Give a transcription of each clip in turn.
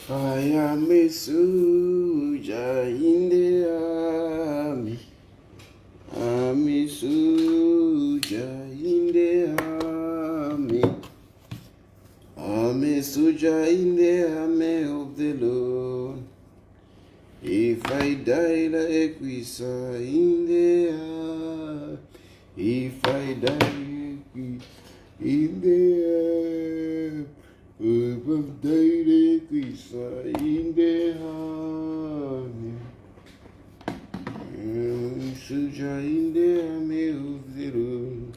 I am a soldier in the army. I'm a soldier in the army. I'm a soldier in the army of the Lord. If I die like we saw in the army, if I die like we in the army, if I die like we saw in the army, I'm a soldier in the army of the Lord.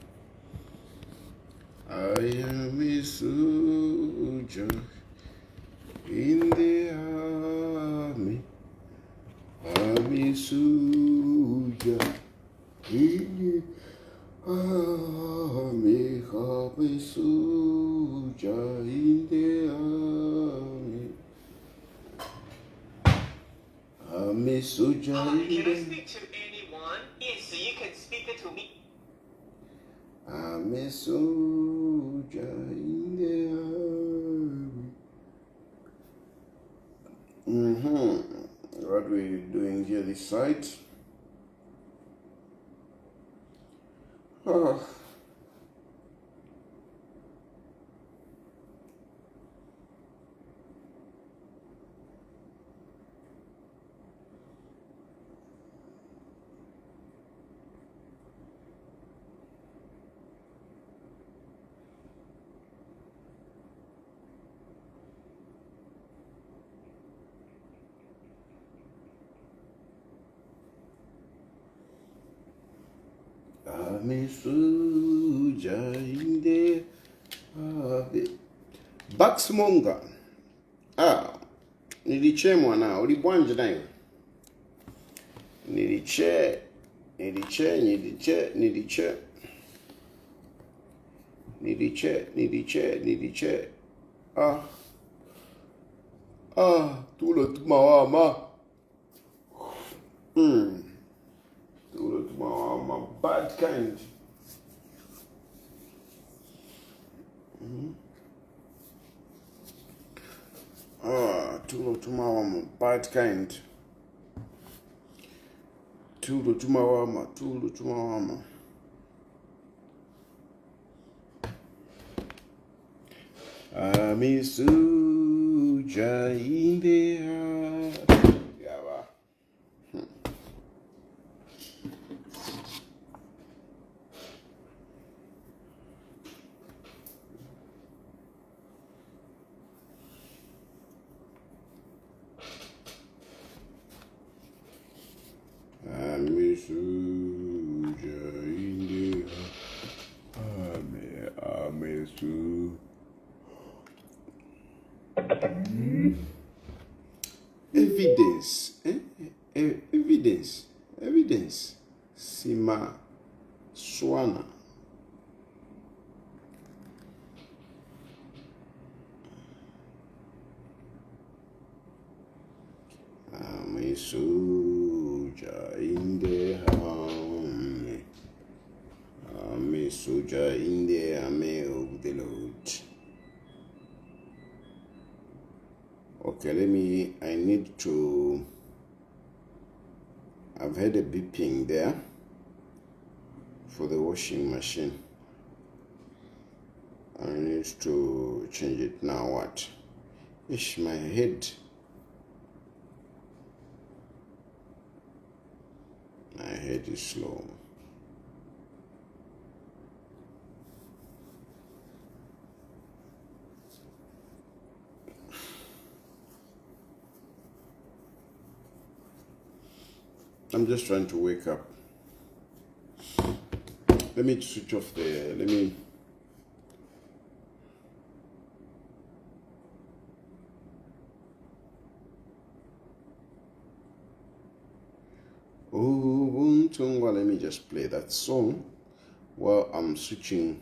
I am a soldier in the army. I'm a soldier in the army. I'm a soldier in the army. I'm a soldier in the army. Can I speak to anyone? Yes, so you can speak to me. I'm a soldier in the army. What are we doing here this side? Oh. I'm a soldier in the army. Baxmonga. Niliche mwana, ulibwanje nayo. Niliche. Tulo tumawama. Tulo tumawama, bad kind. Tulo tumawama, bad kind. Tulo tumawama. I'm a soldier in the army. I'm a soldier in the army. I'm a soldier. Evidence. Evidence. Sima Swana. I'm a soldier in the army. I'm a soldier in the army of the Lord. Okay, I need to, I've had a beeping there for the washing machine. I need to change it now. What? Ish, my head is slow. I'm just trying to wake up. Let me switch off the, let me just play that song while I'm switching.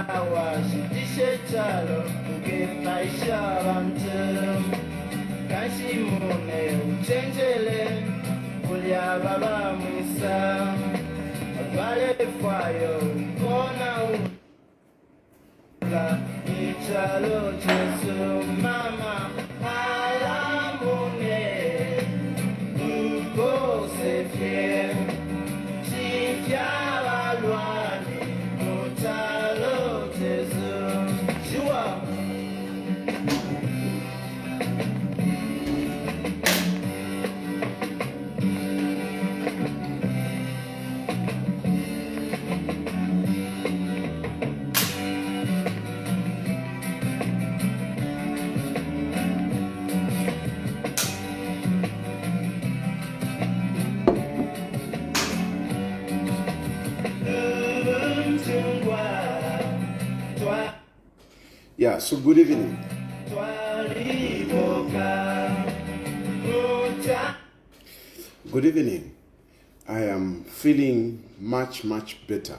washitishe chalo kukepaisha bantu kashimune uchenjele kulya baba mwisa vale fayo kona ula ichalo chesu mama alamune ukose fie chifya walwani mutalo chesu shua. Yeah, so good evening. Good evening. I am feeling much better.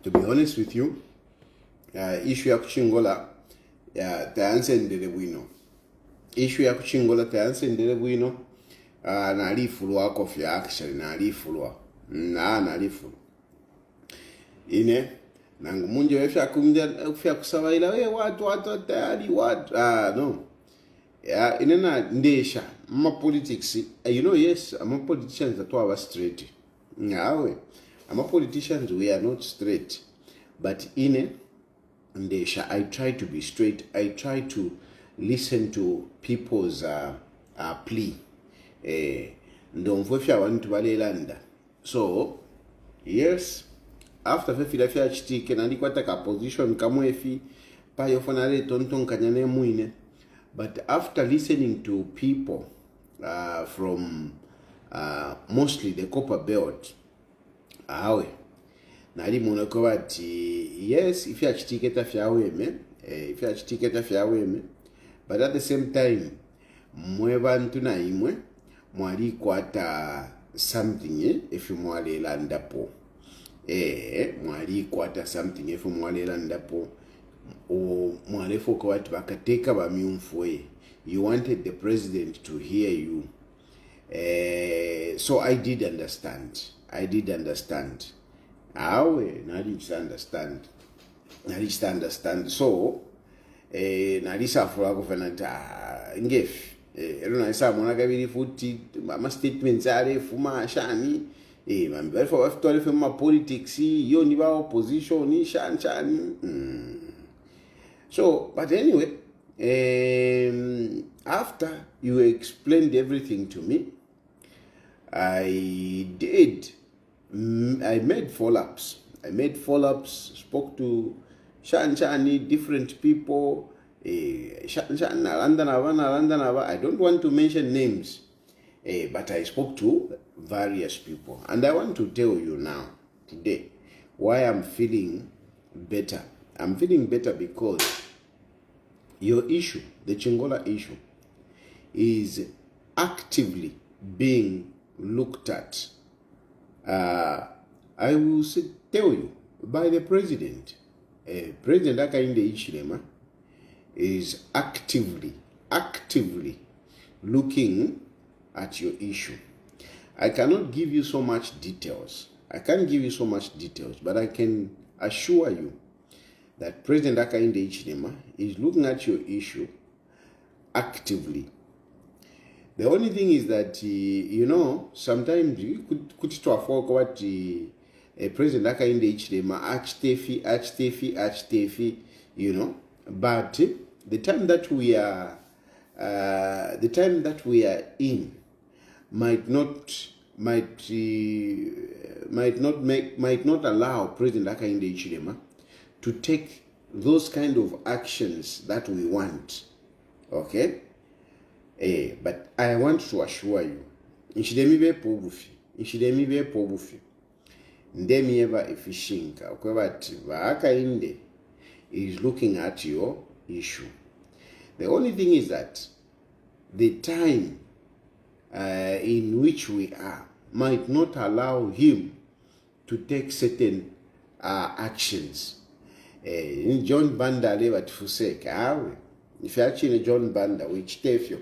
To be honest with you, issue ya kuchingola tayansendele bwino. Issue ya kuchingola tayansendele bwino. Nalifulwa kofya actually nalifulwa. Nalifulwa. Ine nangu munje wefya kumja kufya kusawaila we watu tayari watu no. Yeah, inena ndesha ma politics yes, ama politicians that are straight. Ngawe ama politicians we are not straight, but ine ndesha I try to be straight. I try to listen to people's plea. Ndomfofya wantu balelanda. So yes, after Chilufya chitike nandikwata ka position kamwefi pa yofanale tonton kanyane muine. But after listening to people from mostly the copper belt, awe nali monako bati yes, if you chitike tafya weme, but at the same time mwebantu na imwe mwali kwata something if you mwale landapo mwali kwata something if you mwale landapo o mwale foko watu bakateka bamyumfwe. You wanted the president to hear you. So I did understand. Awe nali understand. So nalisafura kufanata ngef erona isa mona kabiri futi ma statements are fuma shani mambe for after for politics yo ni ba opposition ni shani. So but anyway, after you explained everything to me, I made follow-ups. Spoke to Shani, different people. I don't want to mention names, but I spoke to various people. And I want to tell you now, today, why I'm feeling better. I'm feeling better because your issue, the Chingola issue, is actively being looked at. I will tell you, by the president. President Hakainde Hichilema is actively looking at your issue. I cannot give you so much details. But I can assure you that President Hakainde Hichilema is looking at your issue actively. The only thing is that, sometimes you could talk what President Hakainde Hichilema Achtefi, but the time that we are in might not allow President Hakainde Hichilema to take those kind of actions that we want. Okay? But I want to assure you, Nshidemi be pobufi. Ndemi eba efishinka. Okwebati Hakainde is looking at your issue. The only thing is that the time in which we are, might not allow him to take certain actions. John Banda leba tifuseka awe ife actually John Banda wichitefyo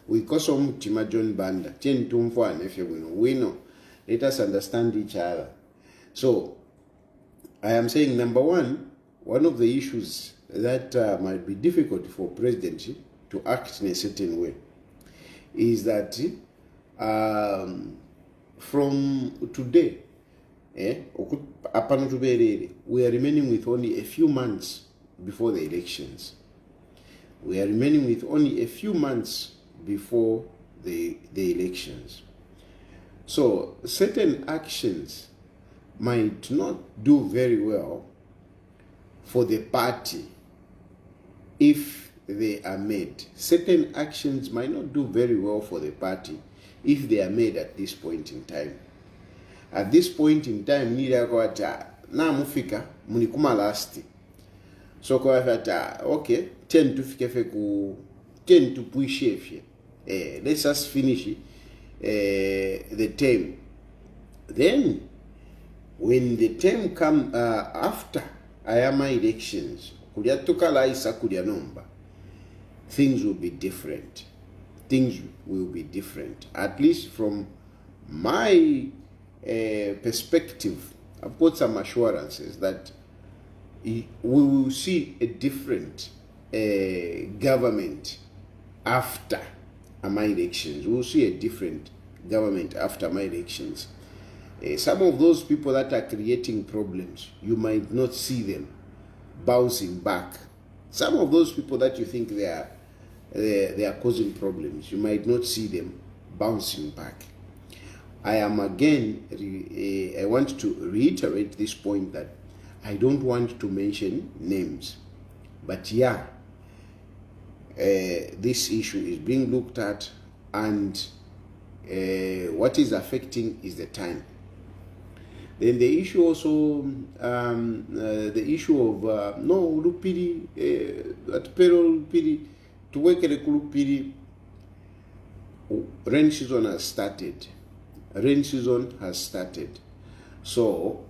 wikosa omutima John Banda chen tumfwana efyo wino let us understand each other. So I am saying number one of the issues that might be difficult for president to act in a certain way is that from today, we are remaining with only a few months before the elections. We are remaining with only a few months before the elections. So certain actions might not do very well for the party if they are made. Certain actions might not do very well for the party if they are made at this point in time. At this point in time, na mufika munikuma last. So kwa fata okay, 10 to fike ku 10 to push if let's just finish the term. Then when the term come after ayama elections, kulia tukala isa kulia nomba, things will be different. Things will be different. At least from my perspective, I've got some assurances that we will see a different government after my elections. We will see a different government after my elections. Some of those people that are creating problems, you might not see them bouncing back. Some of those people that you think they are causing problems, you might not see them bouncing back. I am again, I want to reiterate this point that I don't want to mention names, but yeah, this issue is being looked at, and what is affecting is the time. Then the issue also, the issue of no Lupiri, at payroll Lupiri, to work at a Lupiri, rain season has started. Rain season has started. So,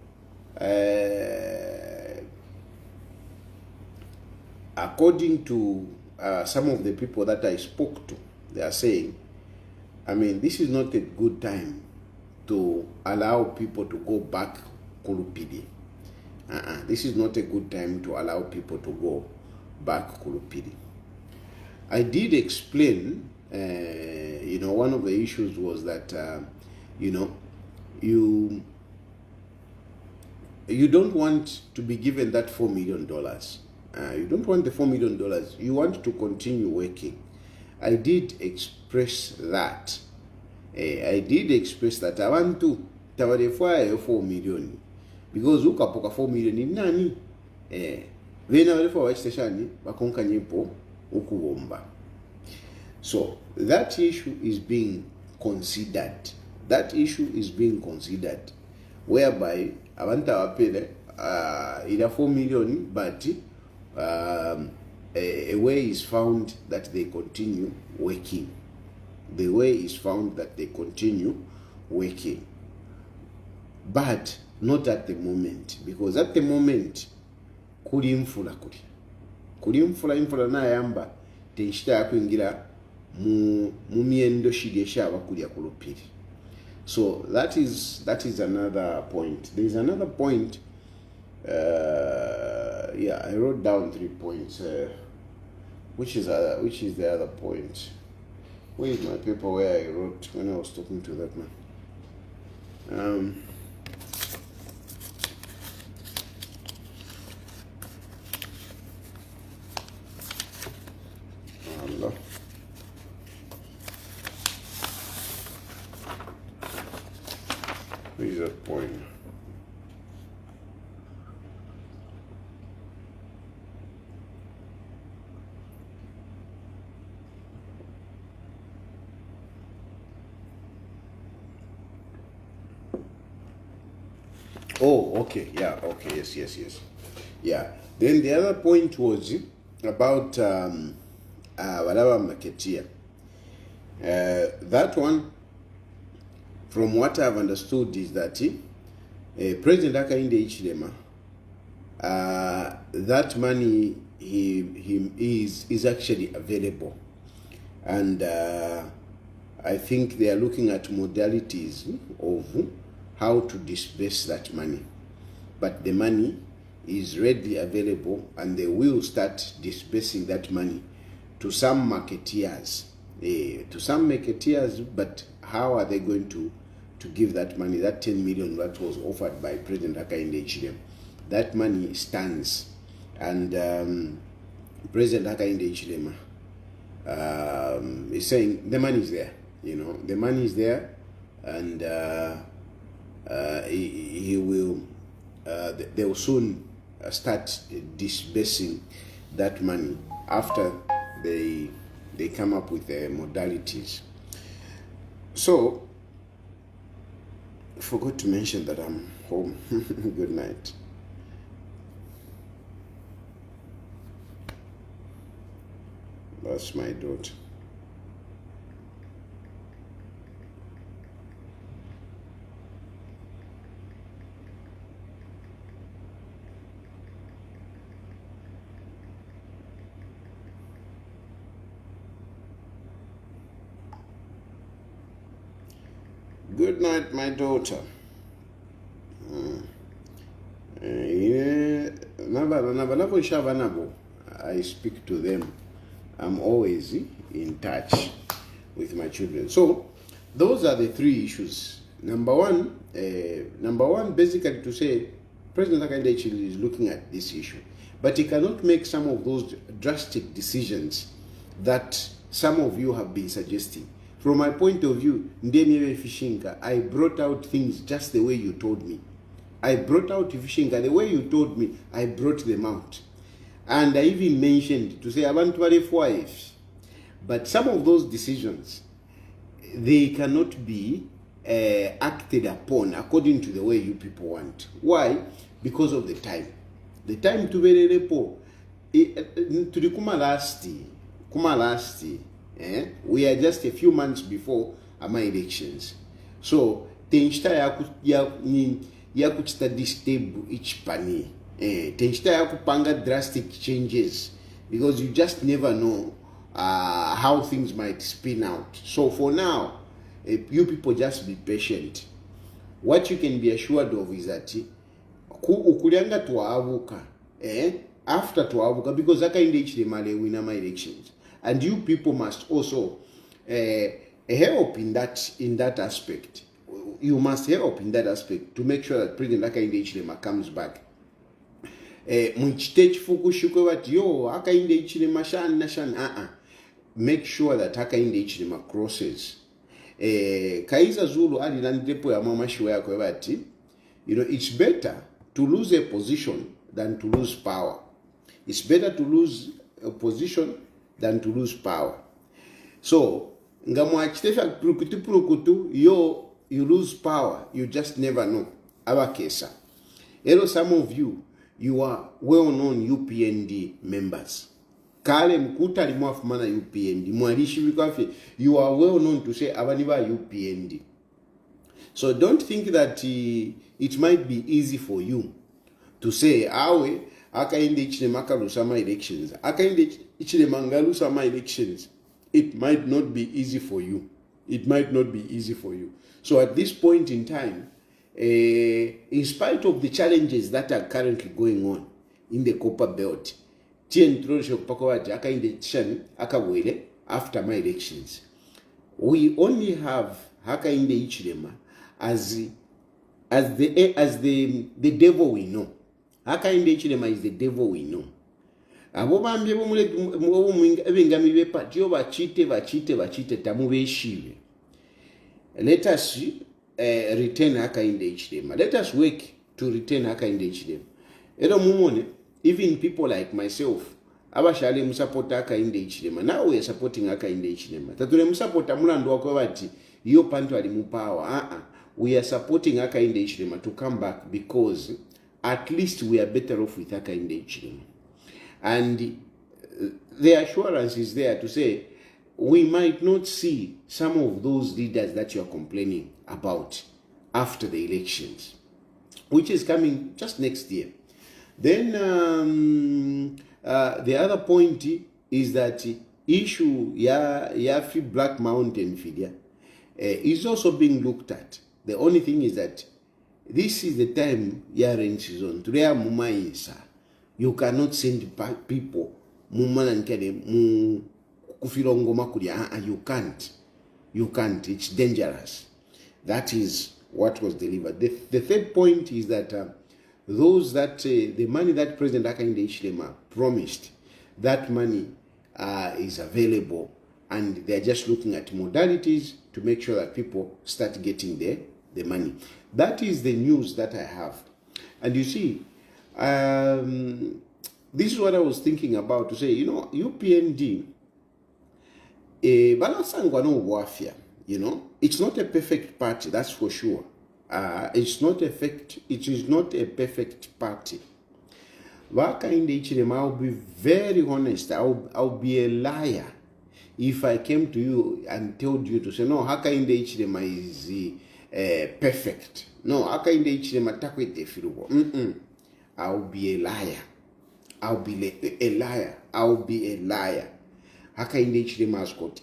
according to some of the people that I spoke to, they are saying, I mean, this is not a good time to allow people to go back Kulupidi. This is not a good time to allow people to go back Kulupidi. I did explain, one of the issues was that, you don't want to be given that $4 million. You don't want the $4 million. You want to continue working. I did express that. I did express that I want to tawarefwa 4 million because ukapoka 4 million in nani vena walefa wa station bakonka nyepo ukubomba. So that issue is being considered. That issue is being considered, whereby abanta wapele ila 4 million, but a way is found that they continue working. The way is found that they continue working, but not at the moment, because at the moment kuli infula na yamba tenshita yakuingira mu miendo shigesha abakulya kulupiri. So that is another point. There is another point. I wrote down 3 points. Which is the other point? Where is my paper where I wrote when I was talking to that man? Allah. Where is that point? Oh, okay, yeah, okay, yes. Yeah. Then the other point was about whatever marketeer. That one, from what I've understood is that President Hakainde Hichilema, that money is actually available, and I think they are looking at modalities of how to disburse that money. But the money is readily available, and they will start disbursing that money to some marketeers. But how are they going to give that money? That 10 million that was offered by President Hakainde Hichilema, that money stands, and President Hakainde Hichilema is saying the money is there. The money is there, and he will. They will soon start disbursing that money after they come up with the modalities. So, I forgot to mention that I'm home. Good night. That's my daughter. Good night, my daughter. I speak to them. I'm always in touch with my children. So those are the three issues. Number one, basically to say President Hakainde Hichilema is looking at this issue, but he cannot make some of those drastic decisions that some of you have been suggesting. From my point of view, I brought out things just the way you told me. I brought out Fishinga the way you told me. I brought them out. And I even mentioned to say abantu wives. But some of those decisions, they cannot be acted upon according to the way you people want. Why? Because of the time. The time to be repo to the Kumalasti. We are just a few months before my elections. So tenshita ya kuchita disturb each pani. Tenshita ya kupanga drastic changes, because you just never know how things might spin out. So for now, you people just be patient. What you can be assured of is that ukulianga tuavuka after tuavuka, because Hakainde Hichilema win my elections. And you people must also help in that aspect. You must help in that aspect to make sure that President Hakainde Hichilema comes back. Make sure that Hakainde Hichilema crosses. Kaiza Zulu alilandepo ya mama shiwa yako yabati. It's better to lose a position than to lose power. It's better to lose a position than to lose power. So, ngamwachitesha pulukutu, you lose power, you just never know. Abakesa. Some of you are well-known UPND members. Kale mkuta limwafumana UPND. Mwalishi wikafe, you are well-known to say abaniba UPND. So don't think that it might be easy for you to say, awe, Hakainde Hichilema kalusama elections. Hakainde Hichilema ngalusama elections. It might not be easy for you. It might not be easy for you. So at this point in time, in spite of the challenges that are currently going on in the Copper Belt, after my elections, we only have Hakainde Hichilema as the devil we know. Hakainde Hichilema is the devil we know. Abo bambye ebengami bepatio bachite tamubeshiwe. Let us retain Hakainde Hichilema. Let us work to retain Hakainde Hichilema. Even people like myself, abashale musapota Hakainde Hichilema. Now we are supporting Hakainde Hichilema. Tatule musapota mulando wako bati iyo pantu ali mu power. We are supporting Hakainde Hichilema to come back, because at least we are better off with Hakainde Hichilema. And the assurance is there to say we might not see some of those leaders that you are complaining about after the elections, which is coming just next year. Then the other point is that issue Yafi Black Mountain Fidia is also being looked at. The only thing is that this is the time rain season. Today muma isa. You cannot send people muma nankede mu kufirongo makulia. You can't. You can't. It's dangerous. That is what was delivered. The third point is that those that the money that President Hakainde Hichilema promised, that money is available, and they're just looking at modalities to make sure that people start getting the money. That is the news that I have. And you see, this is what I was thinking about to say. You know, UPND, you know, it's not a perfect party, that's for sure. It is not a perfect party. Hakainde Hichilema, I'll be very honest, I'll be a liar if I came to you and told you to say, no, Hakainde Hichilema is perfect. No, Hakainde Hichilema takwete firubo. I'll be a liar. I'll be a liar. Hakainde Hichilema has got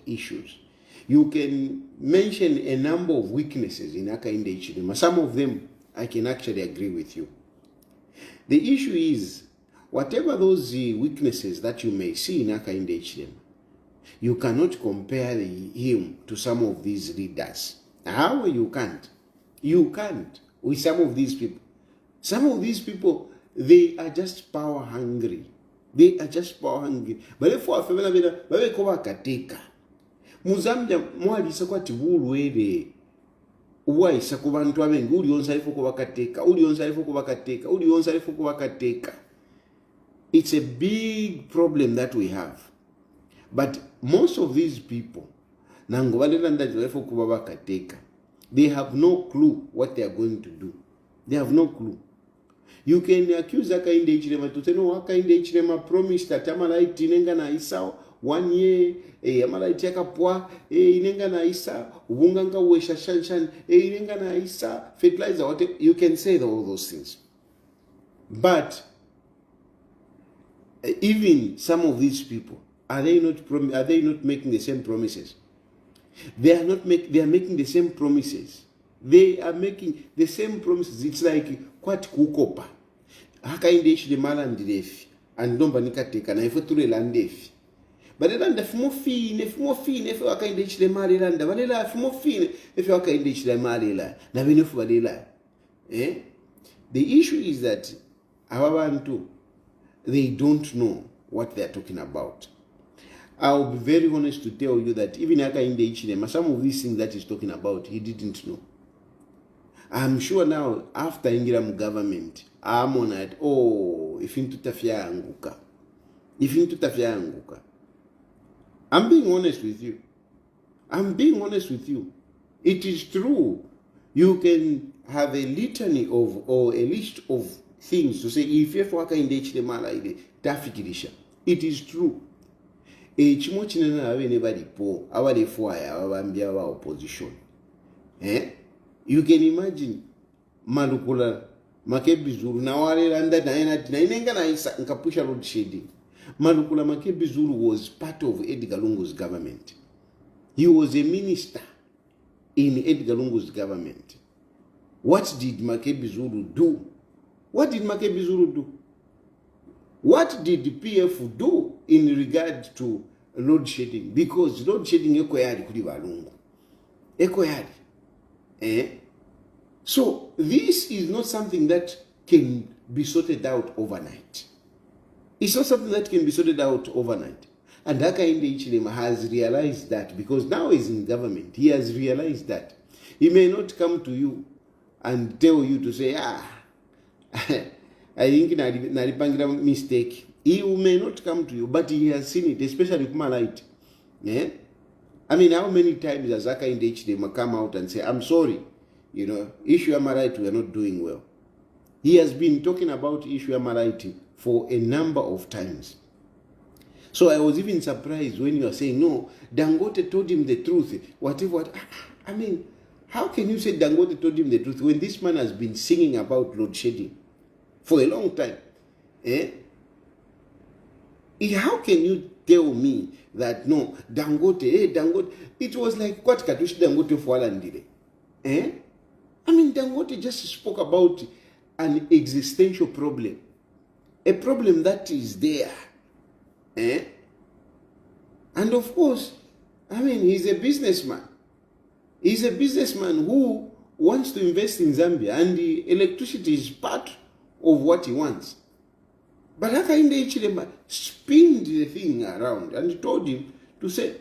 issues. You can mention a number of weaknesses in Hakainde Hichilema. Some of them I can actually agree with you. The issue is, whatever those weaknesses that you may see in Hakainde Hichilema, you cannot compare him to some of these leaders. How? You can't. You can't with some of these people. Some of these people, they are just power hungry. But if you are Muzambia mwalisa kwati bulwere uwaisa ku bantu abengi ulionsalifo kubakateka. It's a big problem that we have. But most of these people, they have no clue what they are going to do. They have no clue. You can accuse Hakainde Hichilema to say, no, Hakainde Hichilema promised that Amalaiti inenga na isa 1 year, Amalaiti yakapwa, inenga na isa, ubunganga uwesha shanshan, inenga na isa, fertilizer, whatever. You can say all those things. But even some of these people, are they not making the same promises? They are making the same promises. They are making the same promises. It's like kwati kukopa. Hakainde Hichilema landirefi andomba nikateka na ifoture landefi. Balelanda fumofine efe Hakainde Hichilema lelanda balela fumofine efe Hakainde Hichilema lela na benefu balela. The issue is that our bantu, they don't know what they are talking about. I'll be very honest to tell you that even Hakainde Hichilema, some of these things that he's talking about, he didn't know. I'm sure now, after Ingiramu government, I'm on it, if into tafia anguka. I'm being honest with you. It is true. You can have a litany of, or a list of things to say, if you have Hakainde Hichilema like tafikirisha. It is true. Chimo chinena abenebali po, abali fwaya, abambia wa opposition. You can imagine Malukula Makebizuru na wale landa na inenga na isa nkapusha road shading. Malukula Makebizuru was part of Edgar Lungu's government. He was a minister in Edgar Lungu's government. What did Makebizuru do? What did PF do in regard to load shedding? Because load shedding ekoyari kuli balungu. Ekoyari. So this is not something that can be sorted out overnight. It's not something that can be sorted out overnight. And Hakainde Hichilema has realized that, because now he's in government. He has realized that. He may not come to you and tell you to say, I think nalipangira mistake. He may not come to you, but he has seen it, especially Kumalaiti. I mean, how many times has Hakainde Hichilema come out and say, I'm sorry, issue Amaraiti, we are not doing well. He has been talking about issue Amaraiti for a number of times. So I was even surprised when you are saying, no, Dangote told him the truth, whatever. I mean, how can you say Dangote told him the truth when this man has been singing about load shedding for a long time? How can you tell me that, no, Dangote, it was like, what Katushi Dangote for Alandile? I mean, Dangote just spoke about an existential problem, a problem that is there. And of course, I mean, he's a businessman. He's a businessman who wants to invest in Zambia, and the electricity is part of what he wants. But Hakainde Hichilema spinned the thing around and told him to say,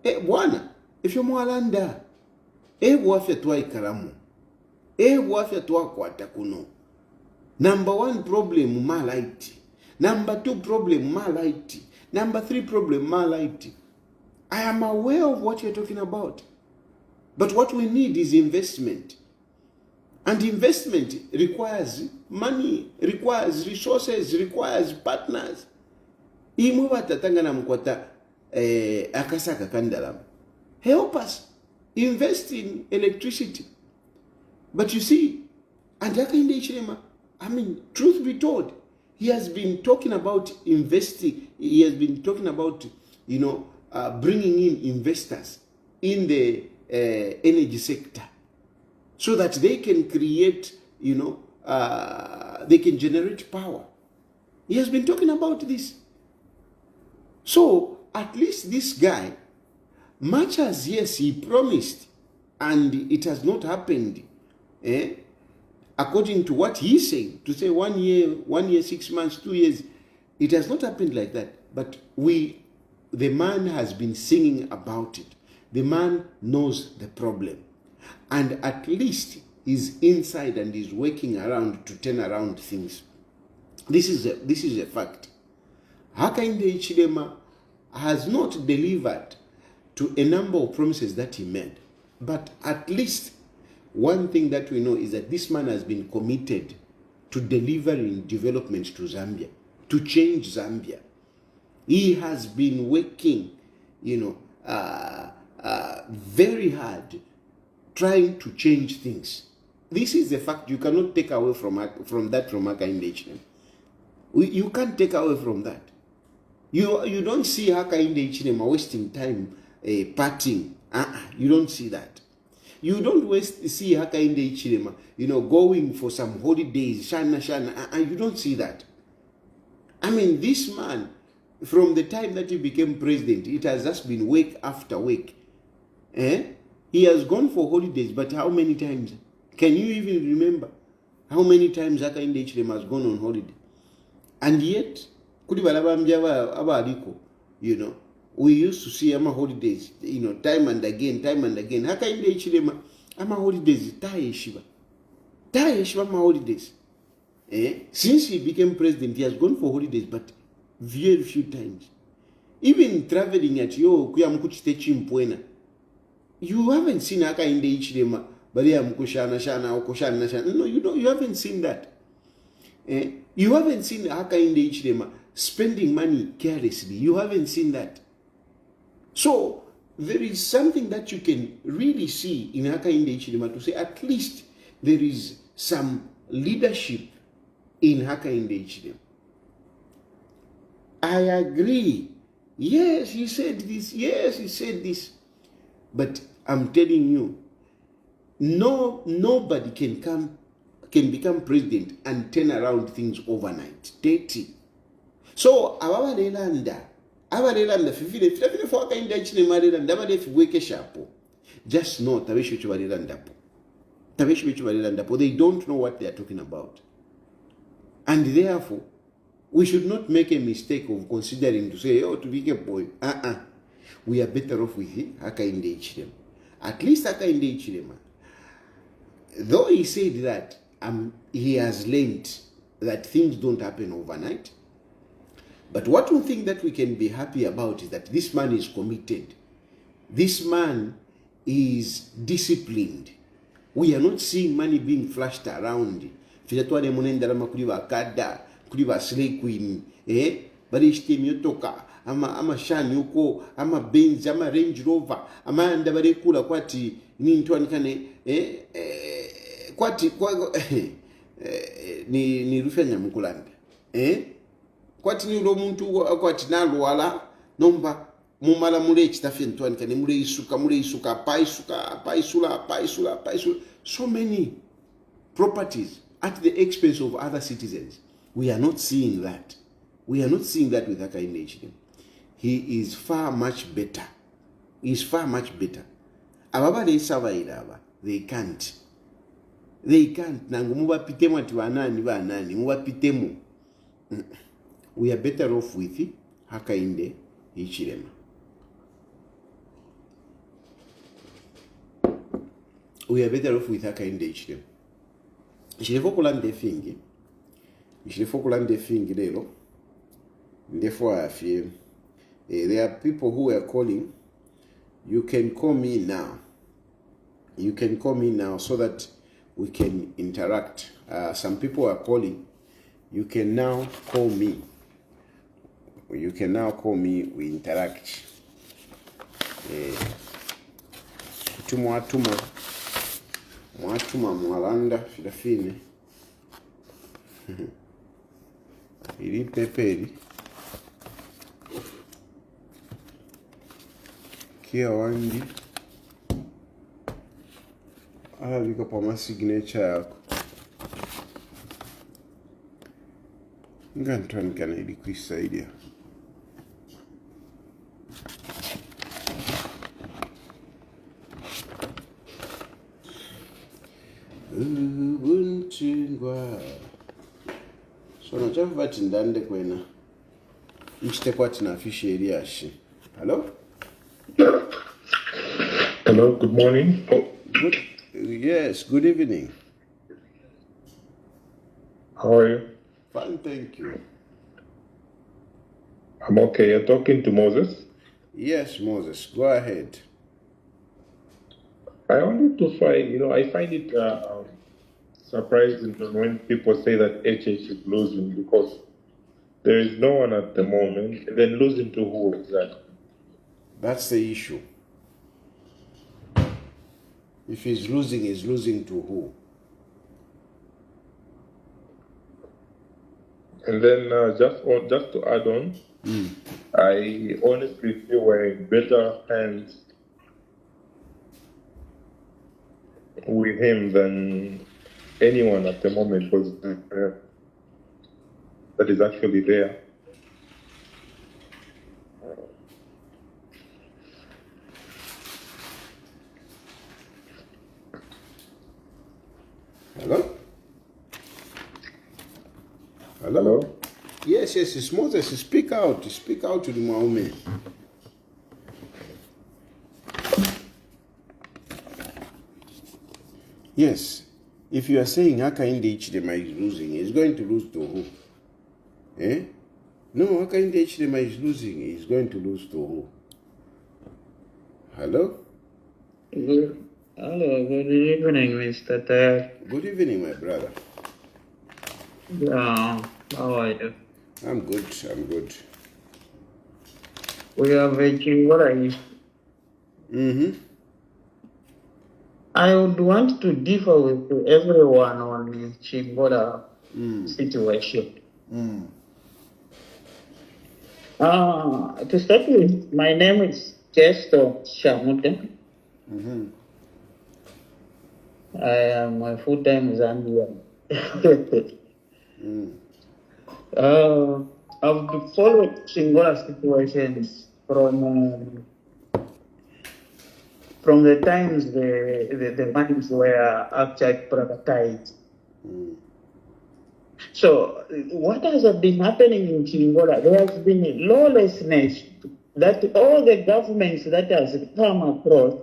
Bwana, if you're Mwalanda, wafya tuwa ikaramu, wafya tuwa kwa takuno. Number 1 problem, malaiti. Number 2 problem, malaiti. Number 3 problem, malaiti. I am aware of what you're talking about. But what we need is investment. And investment requires money, requires resources, requires partners. Imwe batatangana mkwata akasaka kandalam. Help us invest in electricity. But you see, and Hakainde Hichilema, I mean, truth be told, he has been talking about investing. He has been talking about, bringing in investors in the energy sector so that they can create, they can generate power. He has been talking about this. So at least this guy, much as yes, he promised and it has not happened, according to what he's saying, to say 1 year, 6 months, 2 years, it has not happened like that. But the man has been singing about it. The man knows the problem. And at least he's inside and is working around to turn around things. This is a fact. Hakainde Hichilema has not delivered to a number of promises that he made. But at least one thing that we know is that this man has been committed to delivering development to Zambia, to change Zambia. He has been working, very hard, trying to change things. This is a fact you cannot take away from Hakainde Hichilema. You can't take away from that. You don't see Hakainde Hichilema wasting time partying. You don't see that. You don't see Hakainde Hichilema, going for some holidays, shana. You don't see that. I mean, this man, from the time that he became president, it has just been week after week. He has gone for holidays, but how many times? Can you even remember how many times Hakainde Hichilema has gone on holiday? And yet, we used to see Ama holidays, time and again. Hakainde Hichilema, Ama holidays, Ama holidays. Since he became president, he has gone for holidays, but very few times. Even traveling at Mpwena, you haven't seen Hakainde Hichilema, but no, you haven't seen that. You haven't seen Hakainde Hichilema spending money carelessly. You haven't seen that. So there is something that you can really see in Hakainde Hichilema to say at least there is some leadership in Hakainde Hichilema. I agree. Yes, he said this. Yes, he said this. But I'm telling you, nobody can become president and turn around things overnight. 30. So ababalelanda fifile for Hakainde Hichilema ndabale fweke shapo. Just know tabesho chubalendapo. They don't know what they are talking about. And therefore, we should not make a mistake of considering to say, to be a boy. We are better off with Hakainde Hichilema. At least Hakainde Hichilema, though he said that he has learned that things don't happen overnight, but what we think that we can be happy about is that this man is committed. This man is disciplined. We are not seeing money being flashed around. Filatwale munenda rama kuliba kada, kuliba slay queen, barishte myotoka, amashani uko amabenzi amarange rover amanda barekula kwati nintwanikane kwati ni Rufya Nyamukulanda kwati ni lo muntu kwati nalwala nomba mumala mule ekitafe ntwanikane mule isuka paisula so many properties at the expense of other citizens. We are not seeing that. We are not seeing that with Hakainde Hichilema. He is far much better. He is far much better. Ababa they survive aba. They can't. Nangu mubapitemu ati banani mubapitemu. We are better off with Hakainde Hichilema. We are better off with Hakainde Hichilema. Ishilifokulande fingi lelo. Therefore, there are people who are calling. You can call me now. You can call me now so that we can interact. Some people are calling. You can now call me. We interact. Mwatuma mwalanda filafine. Ili peperi. Kia wandi. Vika pa signature yako. Ngantwanikana ili kuisaidia. Ubunchingwa. So nachafu bati ndande kwena. Nchite kwa tina fishi eliashi. Hello? Hello, good morning. Yes, good evening. How are you? Fine, thank you. I'm okay. You're talking to Moses? Yes, Moses, go ahead. I wanted to find, I find it surprising when people say that HH is losing because there is no one at the moment. Then losing to who exactly? That's the issue. If he's losing to who? And then just to add on, I honestly feel we're in better hands with him than anyone at the moment because that is actually there. Hello? Hello? Yes, it's Moses. Speak out to the Maumee. Yes, if you are saying Hakainde Hichilema is losing, he's going to lose to who? No, Hakainde Hichilema is losing, he's going to lose to who? Hello? Hello, good evening, Mr. Tayali. Good evening, my brother. Yeah, how are you? I'm good. We have a Chingola issue. I would want to differ with everyone on the Chingola situation. To start with, my name is Chesto Shamute. I am a full-time Zambian. I've followed Chingola situations from the times the mines were actually privatized. So what has been happening in Chingola? There has been a lawlessness that all the governments that has come across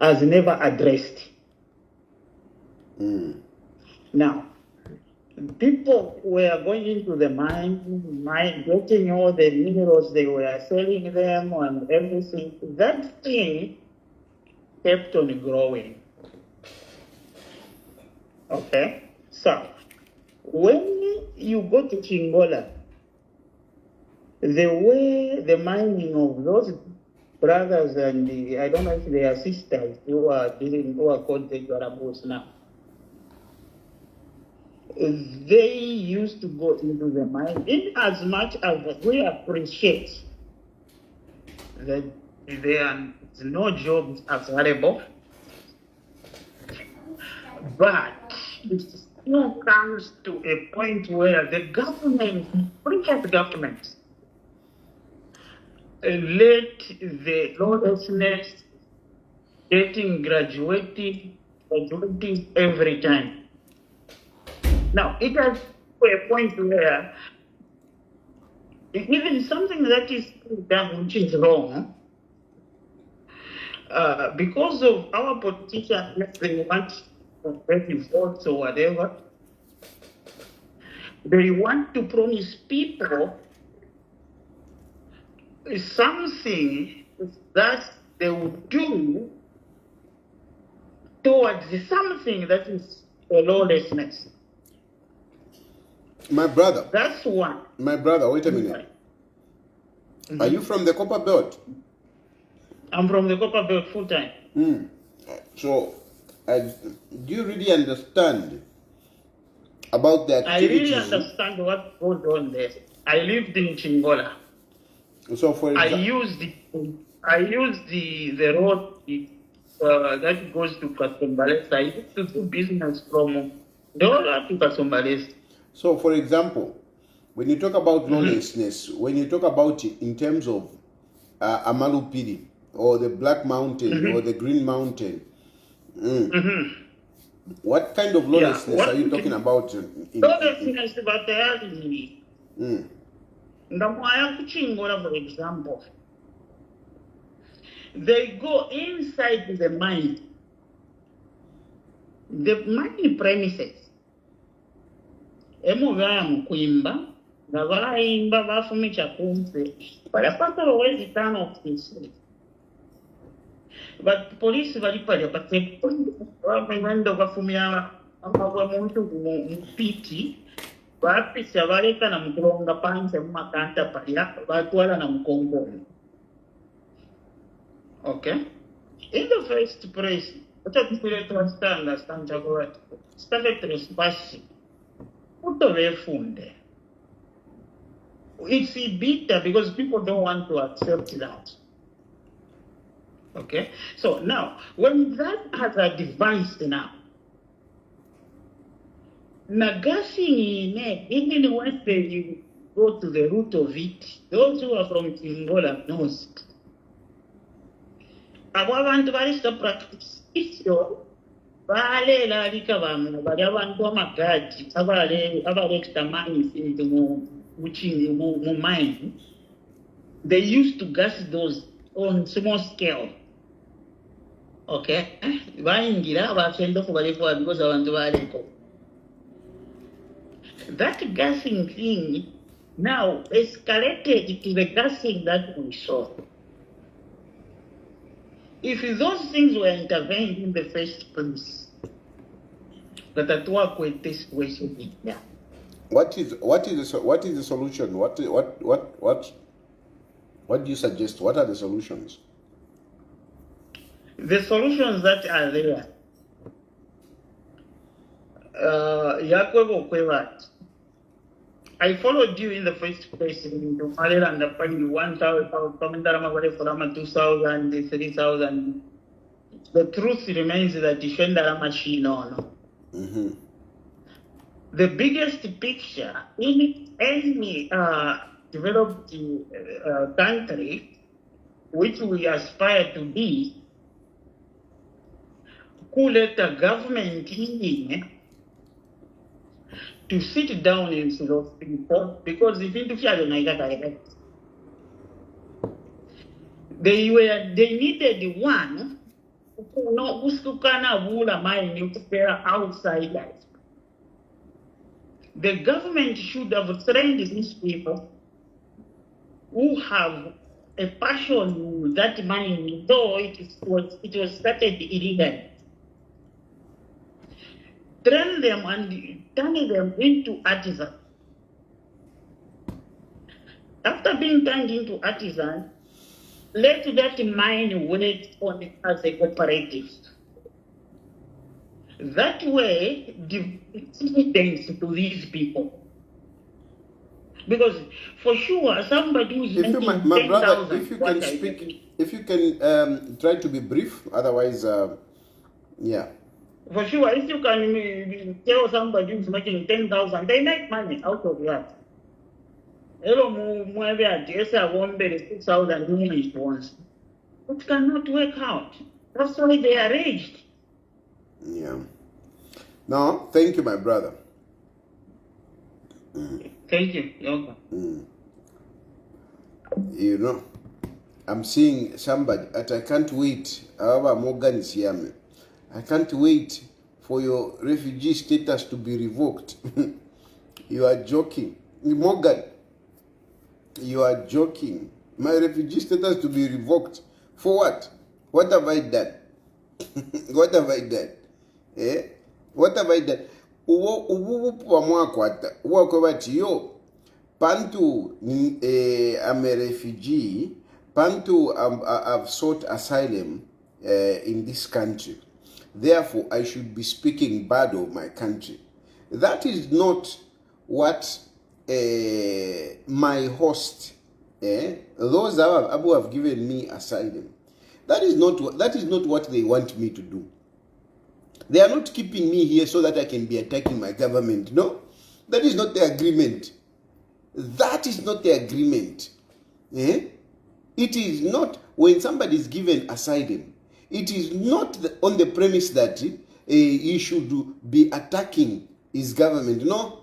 has never addressed. Now, people were going into the mine, getting all the minerals, they were selling them and everything. That thing kept on growing. Okay? So, when you go to Chingola, the way the mining of those brothers and I don't know if they are sisters who are called the Garabos now. They used to go into the mine in as much as we appreciate that there is no jobs available, but it still comes to a point where the government, previous governments, let the lawlessness getting graduated every time. Now, it has to a point where even something that is done which is wrong, because of our politicians, let's say, want progressive votes or whatever, they want to promise people something that they would do towards something that is lawlessness. My brother. That's one. My brother, wait a minute. Are you from the Copper Belt? I'm from the Copper Belt full time. So, do you really understand about the activities? I really understand what goes on there. I lived in Chingola. So, for example, I used the road that goes to Kasumbalesa. I used to do business from Dola to Kasumbalesa. So, for example, when you talk about lawlessness, when you talk about it in terms of Amalupiri or the Black Mountain or the Green Mountain, what kind of lawlessness are you talking about? Lawlessness about the Tayali. Ndamwaya Kuchingola, for example, they go inside the mine premises. Emugaya mukwimba nga bayimba bafumicha kumpe balapata always turn off this. But police balipalya bamendo bafumya amagwa muntu mpiti bapisa baleka na mukulonga panse mumakanta palya batwala na mukongo. Okay, in the first place, what I people to understand Jaguar started trespassing. It's bitter because people don't want to accept that. Okay, so now when that has advanced now, Nagasing even when you go to the root of it, those who are from Kingola knows. Abantu balista practice ityo balela alika bamu bali abantu amagadi abalekta mines into mu mine. They used to gas those on small scale. Okay, bayingira abafendo ku balekwa because abantu baleko. That gassing thing now escalated to the gassing that we saw. If those things were intervened in the first place, that work with this situation. Yeah. What is the solution? What do you suggest? What are the solutions? The solutions that are there. I followed you in the first place in the Malayland and the 1,000, 2,000, 3,000. The truth remains that Defender machine on. The biggest picture in any developed country, which we aspire to be, could let the government in to sit down and see those people, because if you they needed one who can outsiders. The government should have trained these people who have a passion with that money, though it was started illegally. Train them and turn them into artisans. After being turned into artisans, let that mine work on it as a cooperative. That way, give confidence to these people. Because for sure, somebody who's If you, making my brother, 10,000, if you what can are you speak, getting? if you can try to be brief, otherwise, yeah. For sure, if you can tell somebody who's making 10,000, they make money out of that. Hello, maybe I guess I won't be 6,000 units once. It cannot work out. That's why they are raged. Yeah. No, thank you, my brother. Thank you. You're welcome. You know, I'm seeing somebody that I can't wait. However, Morgan is here. I can't wait for your refugee status to be revoked. You are joking. Morgan, you are joking. My refugee status to be revoked. For what? What have I done? What have I done? Eh? What have I done? Ubu mwakwata. Uwako bati yo. Pantu I'm a refugee. Pantu I've sought asylum in this country. Therefore, I should be speaking bad of my country. That is not what my host, those who have given me asylum, that is not what they want me to do. They are not keeping me here so that I can be attacking my government. No, that is not the agreement. That is not the agreement. It is not, when somebody is given asylum, it is not on the premise that he should be attacking his government. No,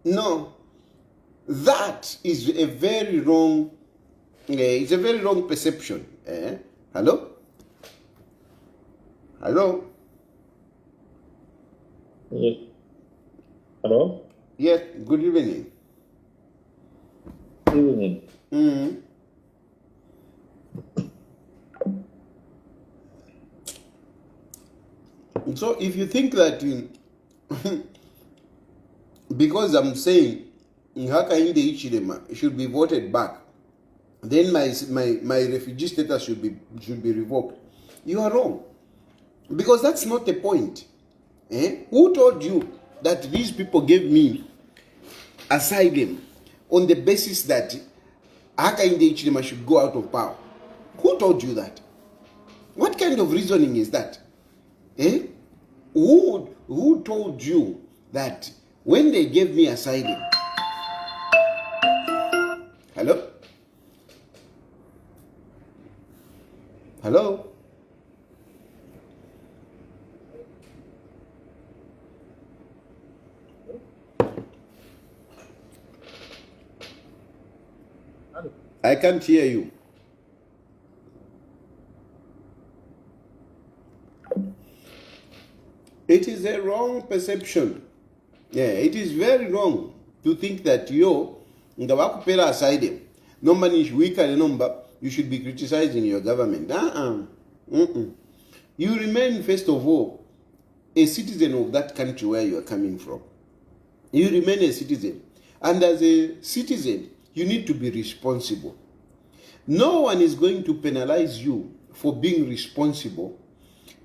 no. That is a very wrong, it's a very wrong perception. Hello? Hello? Yes. Hello? Yes, good evening. Good evening. Mm-hmm. So if you think that because I'm saying Hakainde Ichilema should be voted back, then my refugee status should be revoked, you are wrong. Because that's not the point. Who told you that these people gave me asylum on the basis that Hakainde Ichilema should go out of power? Who told you that? What kind of reasoning is that? Who told you that when they gave me asylum? Hello? Hello? I can't hear you. It is a wrong perception. Yeah, it is very wrong to think that ngawakupera asylum, number is weaker the number, you should be criticizing your government. You remain, first of all, a citizen of that country where you are coming from. You remain a citizen. And as a citizen, you need to be responsible. No one is going to penalize you for being responsible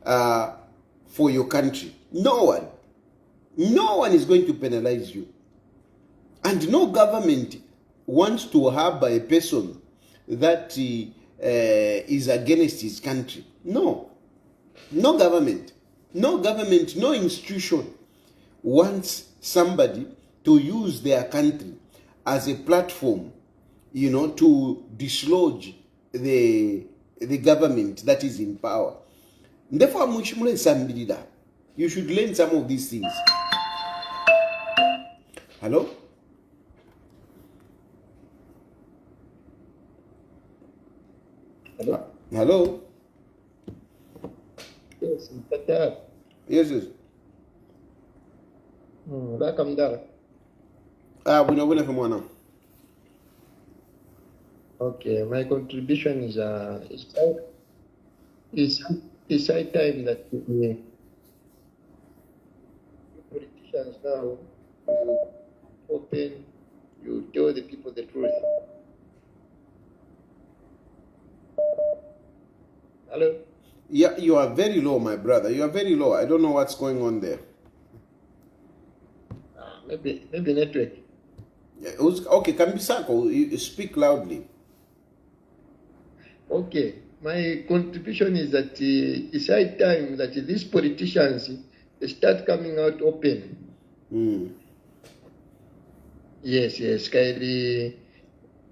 for your country. No one. No one is going to penalize you. And no government wants to harbor a person that is against his country. No. No government. No government, no institution wants somebody to use their country as a platform, to dislodge the government that is in power. Therefore, you should learn some of these things. Hello? Hello? Hello? Yes, Mr. Yes. Welcome, Dara. We know when from. Okay, my contribution is it's high time that the politicians now you tell the people the truth. Hello? Yeah, you are very low, my brother. You are very low. I don't know what's going on there. Maybe network. Yeah, okay, Kambisako, you speak loudly. Okay. My contribution is that it's high time that these politicians they start coming out open. Yes, Kylie.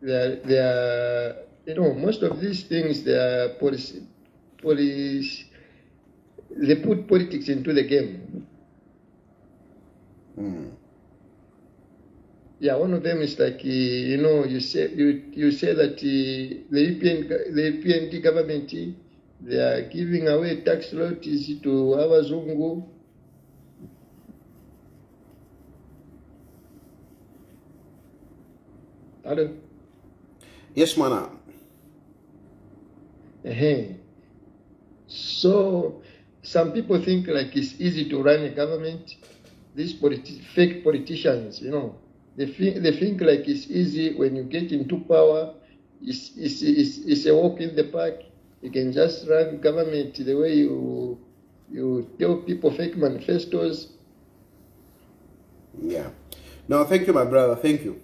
They are, most of these things, they are they put politics into the game. Yeah, one of them is like, you say that the UPND government, they are giving away tax royalties to Abazungu. Hello? Yes, mana. So some people think like it's easy to run a government. These fake politicians, they think like it's easy when you get into power. It's a walk in the park. You can just run government the way you tell people fake manifestos. Yeah. No, thank you, my brother. Thank you.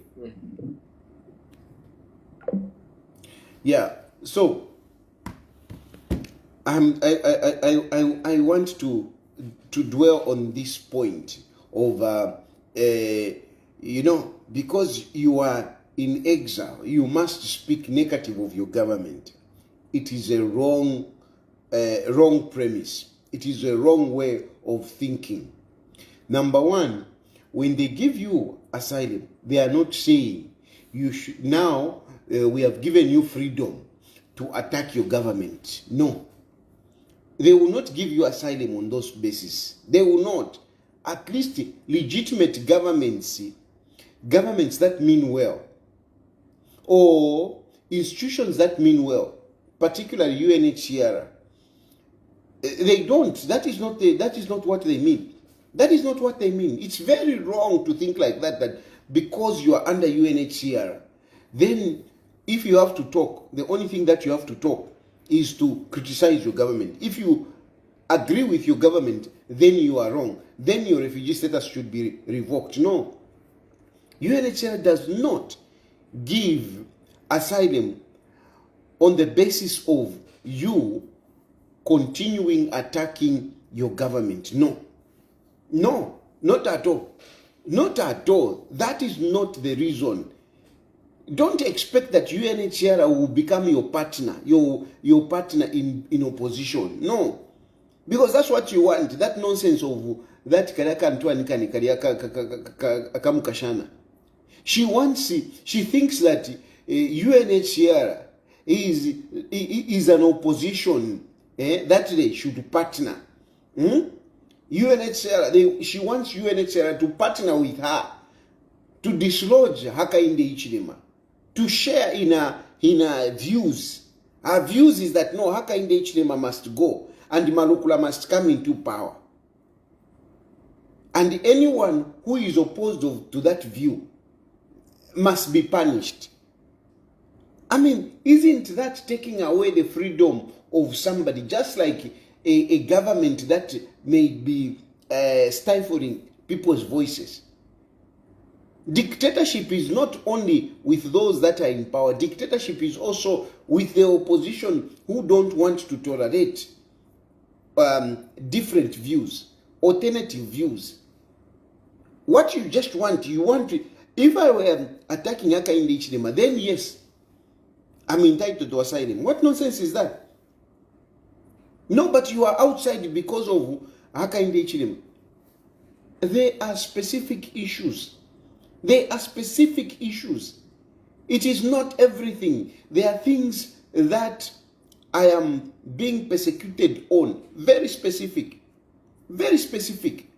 Yeah. So I want to dwell on this point of because you are in exile, you must speak negative of your government. It is a wrong premise. It is a wrong way of thinking. Number one, when they give you asylum, they are not saying you should now we have given you freedom to attack your government. No. They will not give you asylum on those bases. They will not. At least legitimate governments that mean well, or institutions that mean well, particularly UNHCR, they don't. That is not what they mean. That is not what they mean. It's very wrong to think like that because you are under UNHCR, then if you have to talk, the only thing that you have to talk is to criticize your government. If you agree with your government, then you are wrong. Then your refugee status should be revoked. No. UNHCR does not give asylum on the basis of you continuing attacking your government. No. No, not at all. Not at all. That is not the reason. Don't expect that UNHCR will become your partner, your partner in opposition. No. Because that's what you want. That nonsense of that Kamukashana. She thinks that UNHCR is an opposition that they should partner. UNHCR, she wants UNHCR to partner with her to dislodge Hakainde Hichilema, to share in her views. Her views is that no, Hakainde Hichilema must go and Malukula must come into power. And anyone who is opposed to that view must be punished. I mean, isn't that taking away the freedom of somebody, just like a government that may be stifling people's voices? Dictatorship is not only with those that are in power. Dictatorship is also with the opposition who don't want to tolerate different views, alternative views. What you just want, if I were attacking Hakainde Hichilema, then yes, I'm entitled to asylum. What nonsense is that? No, but you are outside because of Hakainde Hichilema. There are specific issues. There are specific issues. It is not everything. There are things that I am being persecuted on. Very specific. Very specific.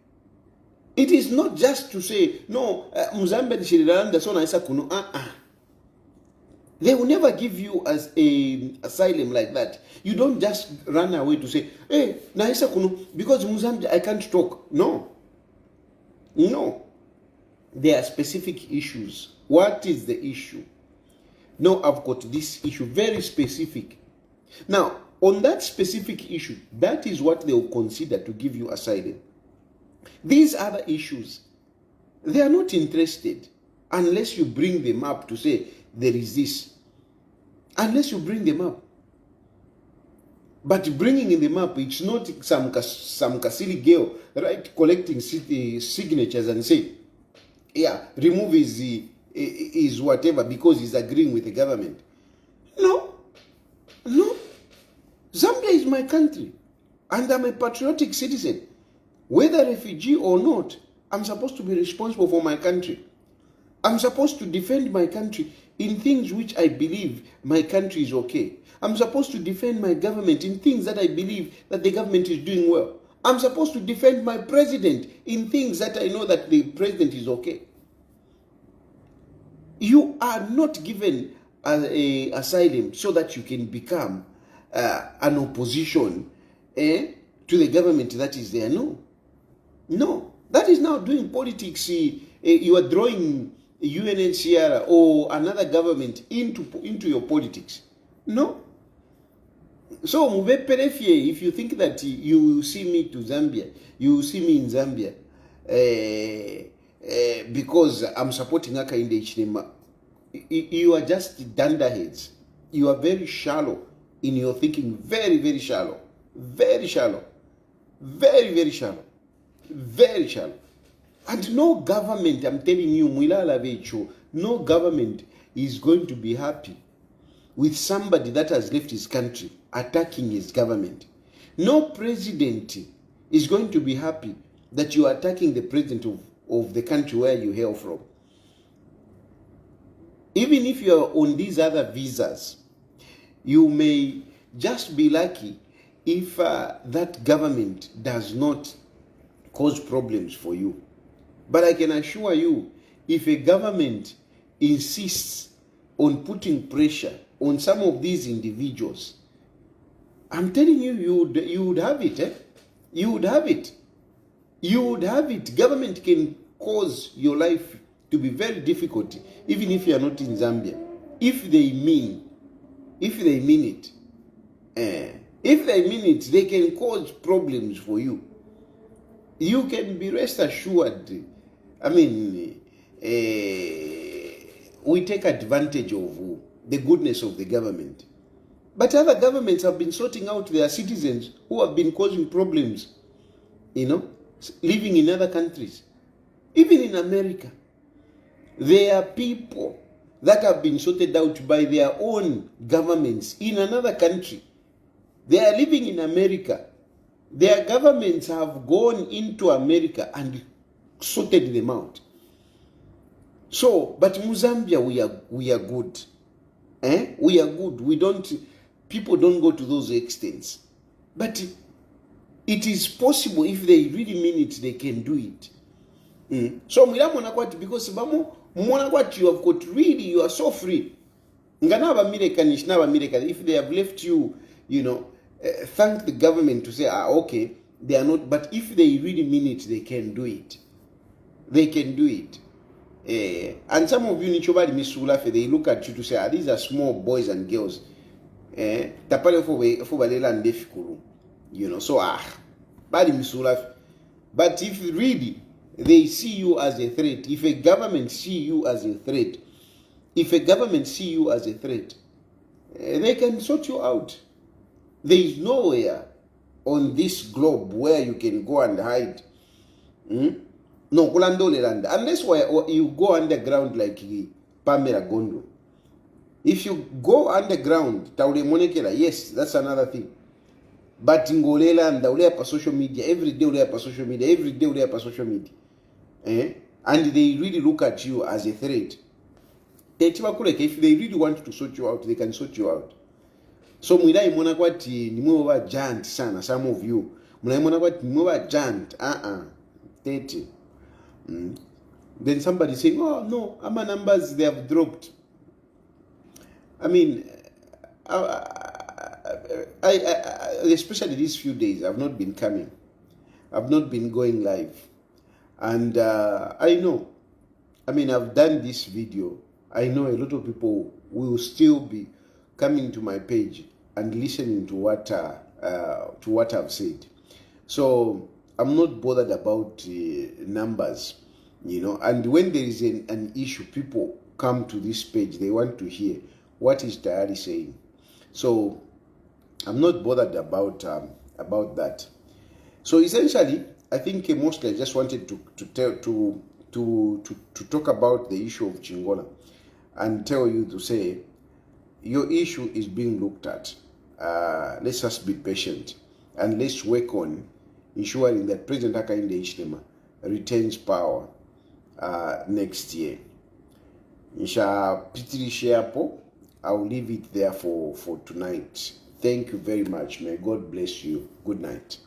It is not just to say, no, Muzambe Shiranda so naisa kuno. They will never give you as an asylum like that. You don't just run away to say, hey, naisa kuno, because Muzambe I can't talk. No. No. There are specific issues. What is the issue? No, I've got this issue, very specific. Now, on that specific issue, that is what they will consider to give you asylum. These other issues, they are not interested unless you bring them up to say there is this. Unless you bring them up. But bringing them up, it's not some silly girl, right, collecting signatures and say, yeah, remove his whatever because he's agreeing with the government. No. Zambia is my country, and I'm a patriotic citizen. Whether refugee or not, I'm supposed to be responsible for my country. I'm supposed to defend my country in things which I believe my country is okay. I'm supposed to defend my government in things that I believe that the government is doing well. I'm supposed to defend my president in things that I know that the president is okay. You are not given a asylum so that you can become an opposition to the government that is there. No. That is now doing politics. You are drawing UNHCR or another government into your politics. No. So, if you think that you will see me to Zambia, you will see me in Zambia because I'm supporting Aka in the HNM, you are just dunderheads. You are very shallow in your thinking. Very, very shallow. Very shallow. Very, very shallow. Very shallow. And no government, I'm telling you, no government is going to be happy with somebody that has left his country attacking his government. No president is going to be happy that you are attacking the president of the country where you hail from. Even if you are on these other visas, you may just be lucky if that government does not cause problems for you. But I can assure you, if a government insists on putting pressure on some of these individuals, I'm telling you, you would have it. You would have it. You would have it. Government can cause your life to be very difficult, even if you are not in Zambia. If they mean it. If they mean it, they can cause problems for you. You can be rest assured. I mean, we take advantage of the goodness of the government. But other governments have been sorting out their citizens who have been causing problems, living in other countries. Even in America, there are people that have been sorted out by their own governments in another country. They are living in America. Their governments have gone into America and sorted them out. So, but in Zambia, we are good. We are good. People don't go to those extents. But it is possible if they really mean it, they can do it. So, because you have got really, you are so free. If they have left you, thank the government to say, okay, they are not. But if they really mean it, they can do it. They can do it. And some of you, they look at you to say, these are small boys and girls. So, but if really they see you as a threat, if a government see you as a threat, they can sort you out. There is nowhere on this globe where you can go and hide. No, unless you go underground like Pamela Gondo. If you go underground, yes, that's another thing. But in Golela and social media, every day social media. And they really look at you as a threat. If they really want to sort you out, they can sort you out. So mwilai mwana kwati nimwewa giant sana, some of you. Mwilai mwana kwati nimwewa giant, 30. Then somebody saying, oh no, our numbers, they have dropped. I mean, I especially these few days, I've not been coming. I've not been going live. And I know, I've done this video. I know a lot of people will still be coming to my page and listening to what I've said. So I'm not bothered about numbers, and when there is an issue, people come to this page, they want to hear what is Tayali saying. So I'm not bothered about that. So essentially, I think mostly I just wanted to talk about the issue of Chingola and tell you to say your issue is being looked at. Let's just be patient and let's work on ensuring that President Hakainde Hichilema retains power next year. I will leave it there for tonight. Thank you very much. May God bless you. Good night.